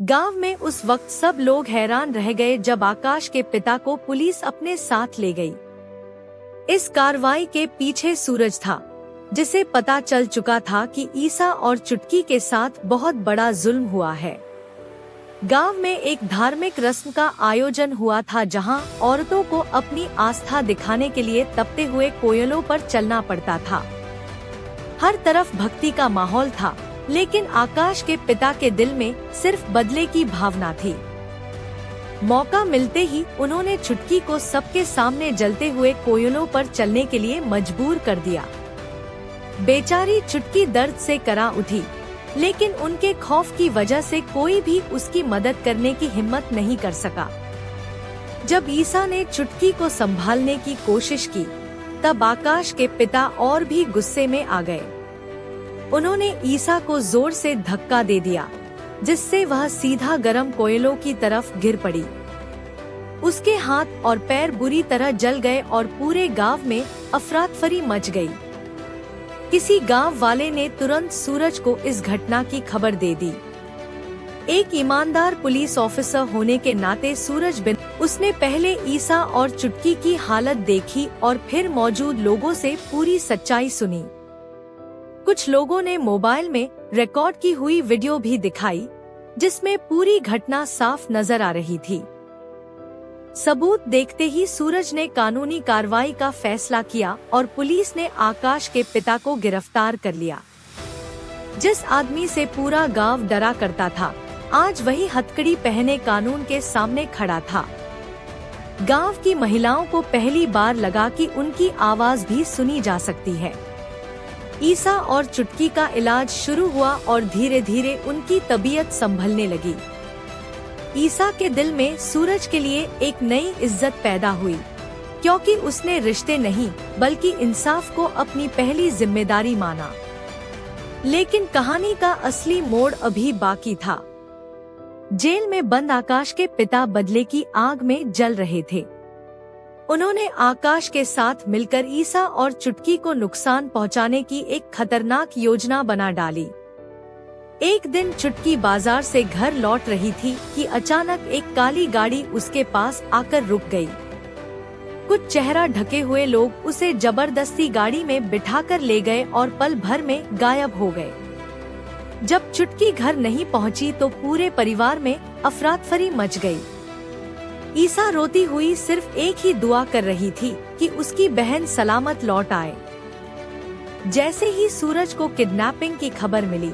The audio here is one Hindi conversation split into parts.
गांव में उस वक्त सब लोग हैरान रह गए जब आकाश के पिता को पुलिस अपने साथ ले गई। इस कार्रवाई के पीछे सूरज था, जिसे पता चल चुका था कि ईसा और चुटकी के साथ बहुत बड़ा जुल्म हुआ है। गांव में एक धार्मिक रस्म का आयोजन हुआ था जहां औरतों को अपनी आस्था दिखाने के लिए तपते हुए कोयलों पर चलना पड़ता था। हर तरफ भक्ति का माहौल था, लेकिन आकाश के पिता के दिल में सिर्फ बदले की भावना थी। मौका मिलते ही उन्होंने चुटकी को सबके सामने जलते हुए कोयलों पर चलने के लिए मजबूर कर दिया। बेचारी चुटकी दर्द से करा उठी, लेकिन उनके खौफ की वजह से कोई भी उसकी मदद करने की हिम्मत नहीं कर सका। जब ईसा ने चुटकी को संभालने की कोशिश की, तब आकाश के पिता और भी गुस्से में आ गए। उन्होंने ईसा को जोर से धक्का दे दिया, जिससे वह सीधा गर्म कोयलों की तरफ गिर पड़ी। उसके हाथ और पैर बुरी तरह जल गए और पूरे गांव में अफरातफरी मच गई। किसी गांव वाले ने तुरंत सूरज को इस घटना की खबर दे दी। एक ईमानदार पुलिस ऑफिसर होने के नाते सूरज बिन उसने पहले ईसा और चुटकी की हालत देखी और फिर मौजूद लोगों से पूरी सच्चाई सुनी। कुछ लोगों ने मोबाइल में रिकॉर्ड की हुई वीडियो भी दिखाई, जिसमें पूरी घटना साफ नजर आ रही थी। सबूत देखते ही सूरज ने कानूनी कार्रवाई का फैसला किया और पुलिस ने आकाश के पिता को गिरफ्तार कर लिया। जिस आदमी से पूरा गांव डरा करता था, आज वही हथकड़ी पहने कानून के सामने खड़ा था। गांव की महिलाओं को पहली बार लगा कि उनकी आवाज भी सुनी जा सकती है। ईसा और चुटकी का इलाज शुरू हुआ और धीरे धीरे उनकी तबीयत संभलने लगी। ईसा के दिल में सूरज के लिए एक नई इज्जत पैदा हुई, क्योंकि उसने रिश्ते नहीं बल्कि इंसाफ को अपनी पहली जिम्मेदारी माना। लेकिन कहानी का असली मोड़ अभी बाकी था। जेल में बंद आकाश के पिता बदले की आग में जल रहे थे। उन्होंने आकाश के साथ मिलकर ईसा और चुटकी को नुकसान पहुंचाने की एक खतरनाक योजना बना डाली। एक दिन चुटकी बाजार से घर लौट रही थी कि अचानक एक काली गाड़ी उसके पास आकर रुक गई। कुछ चेहरा ढके हुए लोग उसे जबरदस्ती गाड़ी में बिठाकर ले गए और पल भर में गायब हो गए। जब चुटकी घर नहीं पहुंची तो पूरे परिवार में अफरातफरी मच गई। ईसा रोती हुई सिर्फ एक ही दुआ कर रही थी कि उसकी बहन सलामत लौट आए। जैसे ही सूरज को किडनैपिंग की खबर मिली,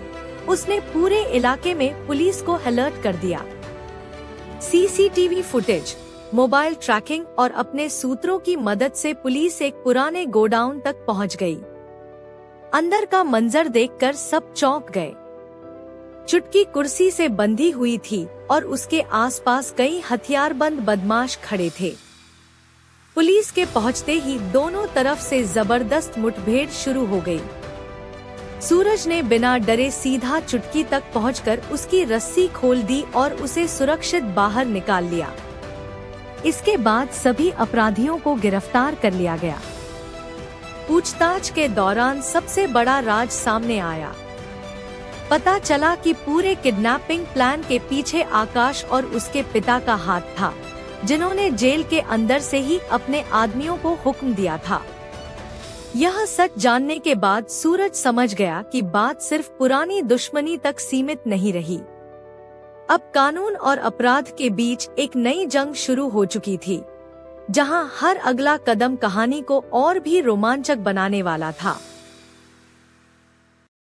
उसने पूरे इलाके में पुलिस को अलर्ट कर दिया। सीसीटीवी फुटेज, मोबाइल ट्रैकिंग और अपने सूत्रों की मदद से पुलिस एक पुराने गोडाउन तक पहुंच गई। अंदर का मंजर देखकर सब चौंक गए। चुटकी कुर्सी से बंधी हुई थी और उसके आसपास कई हथियारबंद बदमाश खड़े थे। पुलिस के पहुंचते ही दोनों तरफ से जबरदस्त मुठभेड़ शुरू हो गई। सूरज ने बिना डरे सीधा चुटकी तक पहुंचकर उसकी रस्सी खोल दी और उसे सुरक्षित बाहर निकाल लिया। इसके बाद सभी अपराधियों को गिरफ्तार कर लिया गया। पूछताछ के दौरान सबसे बड़ा राज सामने आया। पता चला कि पूरे किडनैपिंग प्लान के पीछे आकाश और उसके पिता का हाथ था, जिन्होंने जेल के अंदर से ही अपने आदमियों को हुक्म दिया था। यह सच जानने के बाद सूरज समझ गया कि बात सिर्फ पुरानी दुश्मनी तक सीमित नहीं रही। अब कानून और अपराध के बीच एक नई जंग शुरू हो चुकी थी, जहां हर अगला कदम कहानी को और भी रोमांचक बनाने वाला था।